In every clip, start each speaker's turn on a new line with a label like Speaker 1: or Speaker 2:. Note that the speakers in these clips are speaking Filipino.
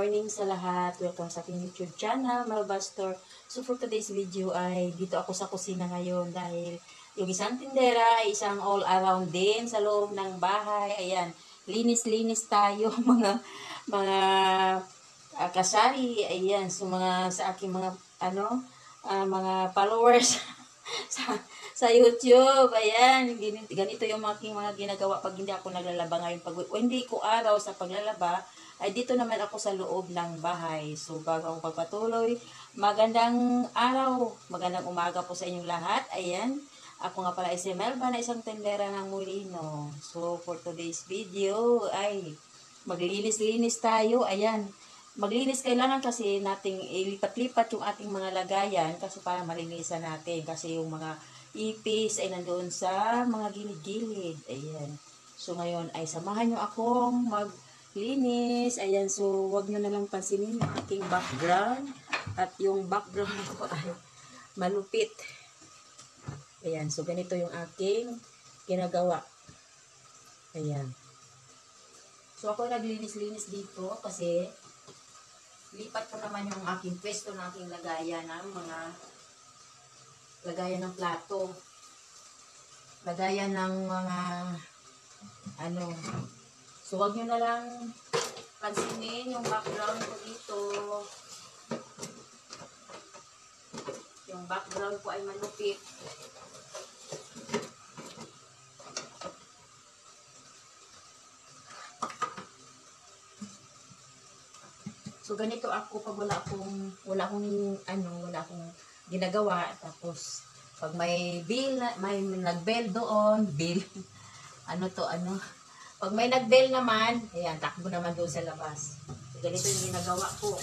Speaker 1: morning sa lahat. Welcome sa aking YouTube channel, Melba Store. So for today's video ay dito ako sa kusina ngayon dahil yung isang tindera ay isang all around din sa loob ng bahay. Ayan, linis-linis tayo mga kasari. Ayan, so sa aking mga mga followers sa YouTube. Ayan, ganito yung aking mga ginagawa pag hindi ako naglalaba ngayon. Pag hindi ko araw sa paglalaba, ay dito naman ako sa loob ng bahay. So, bago ako pagpatuloy, magandang araw, magandang umaga po sa inyong lahat. Ayan, ako nga pala si Melba na isang tendera ng Molino. So, for today's video ay maglinis-linis tayo. Ayan, maglinis kailangan kasi nating ilipat-lipat yung ating mga lagayan kasi para malinisan natin. Kasi yung mga ipis ay nandoon sa mga gilid-gilid. Ayan. So, ngayon ay samahan nyo akong maglinis. Ayan. So, wag nyo na lang pansinin yung aking background. At yung background ko ay malupit. Ayan. So, ganito yung aking ginagawa. Ayan. So, ako naglinis-linis dito kasi lipat ko naman yung aking pwesto ng aking lagayan ng mga lagayan ng plato. Lagayan ng mga So, wag nyo na lang pansinin yung background ko dito. Yung background ko ay malupit. So, ganito ako pag wala akong ginagawa. Tapos, pag may nag-bell doon, pag may nag-bell naman, ayan, takbo naman doon sa labas. So, ganito yung ginagawa ko.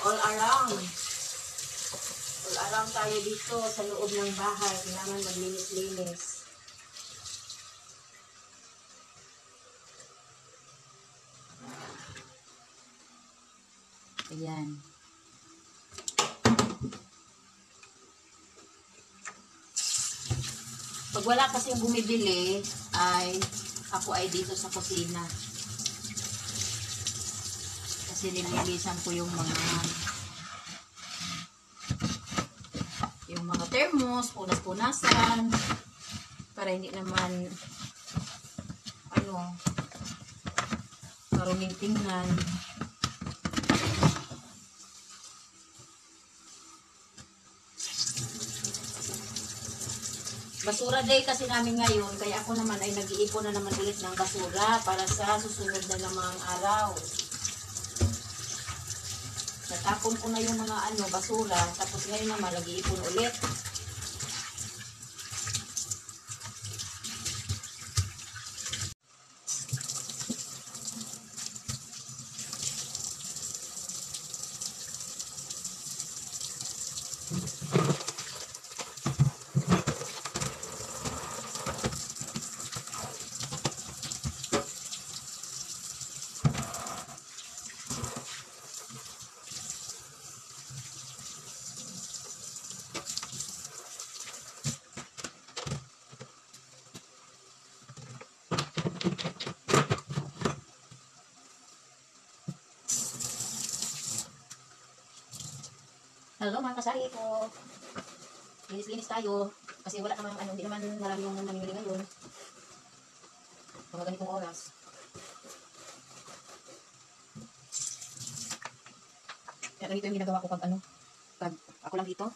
Speaker 1: All around tayo dito sa loob ng bahay. Kailangan maglinis-linis. Ayan. Pag wala kasi yung bumibili, ako ay dito sa kusina. Kasi nililisan ko yung mga thermos, punas-punasan, para hindi naman maruming tingnan. Basura day kasi namin ngayon, kaya ako naman ay nag-iipon na naman ulit ng basura para sa susunod na namang araw. Natapon ko na yung mga basura, tapos ngayon naman nag-iipon ulit. Hello mga kasari ko. Linis-linis tayo. Kasi wala naman, hindi naman marami yung namimili ngayon. Mga ganitong oras. Kaya ganito yung ginagawa ko pag ako lang dito.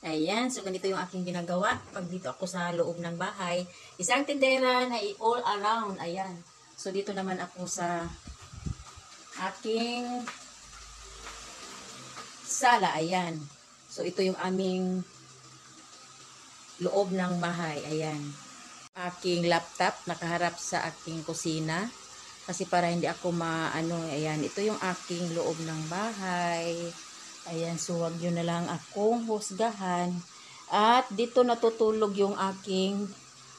Speaker 1: Ayan, so ganito yung aking ginagawa pag dito ako sa loob ng bahay. Isang tindera na all around, ayan. So dito naman ako sa aking sala. Ayan. So, ito yung aming loob ng bahay. Ayan. Aking laptop nakaharap sa aking kusina. Kasi para hindi ako ayan. Ito yung aking loob ng bahay. Ayan. So, wag nyo na lang akong husgahan. At dito natutulog yung aking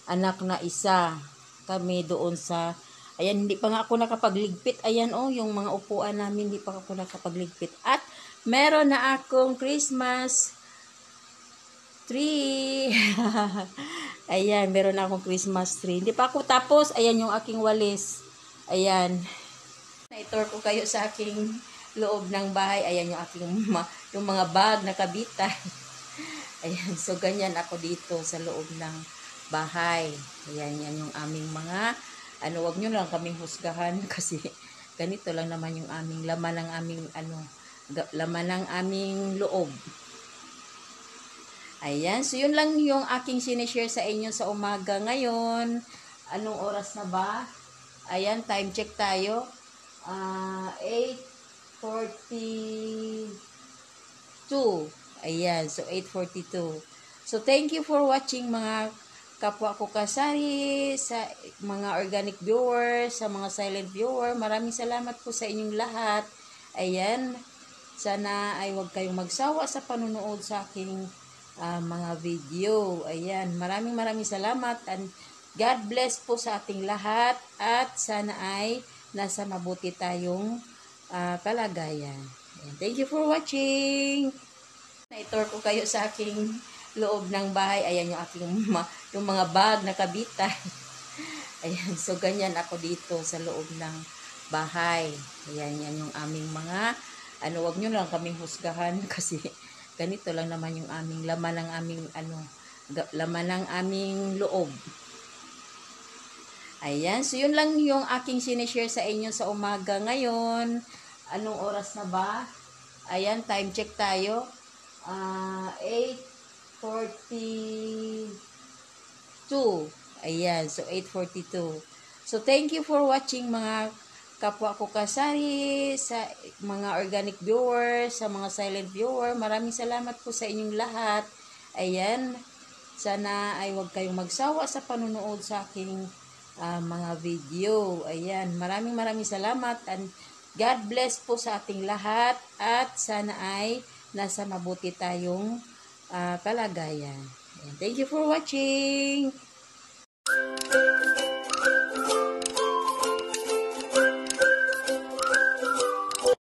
Speaker 1: anak na isa. Kami doon sa, ayan, hindi pa nga ako nakapagligpit. Ayan, oh, yung mga upuan namin, hindi pa ako nakapagligpit. At meron na akong Christmas tree. Ayan, meron na akong Christmas tree. Hindi pa ako tapos. Ayan yung aking walis. Ayan. Na-tour ko kayo sa aking loob ng bahay. Ayan yung aking yung mga bag na kabitan. Ayan, so ganyan ako dito sa loob ng bahay. Ayan, yan yung aming mga, wag nyo lang kaming husgahan kasi ganito lang naman yung aming laman ng aming, laman ng aming loob. Ayan, so yun lang yung aking sinishare sa inyo sa umaga ngayon. Anong oras na ba? Ayan, time check tayo. 8:42. Ayan, so 8:42. So thank you for watching mga kapwa ko kasari, sa mga organic viewers, sa mga silent viewer. Maraming salamat po sa inyong lahat. Ayan, sana ay huwag kayong magsawa sa panunood sa aking mga video. Ayan, maraming salamat and God bless po sa ating lahat at sana ay nasa mabuti tayong kalagayan. Ayan, thank you for watching. Na-tour ko kayo sa aking loob ng bahay. Ayan yung aking yung mga bag na kabitan. Ayan, so ganyan ako dito sa loob ng bahay. Ayan, yan yung aming mga, wag nyo lang kaming husgahan kasi ganito lang naman yung aming laman ng aming, laman ng aming loob. Ayan, so yun lang yung aking sinishare sa inyo sa umaga ngayon. Anong oras na ba? Ayan, time check tayo. 8:42. Ayan, so 8:42. So thank you for watching mga kapwa ko kasari, sa mga organic viewers, sa mga silent viewer. Maraming salamat po sa inyong lahat. Ayan, sana ay huwag kayong magsawa sa panunood sa aking mga video. Ayan, maraming salamat and God bless po sa ating lahat at sana ay nasa mabuti tayong kalagayan. Ayan, thank you for watching.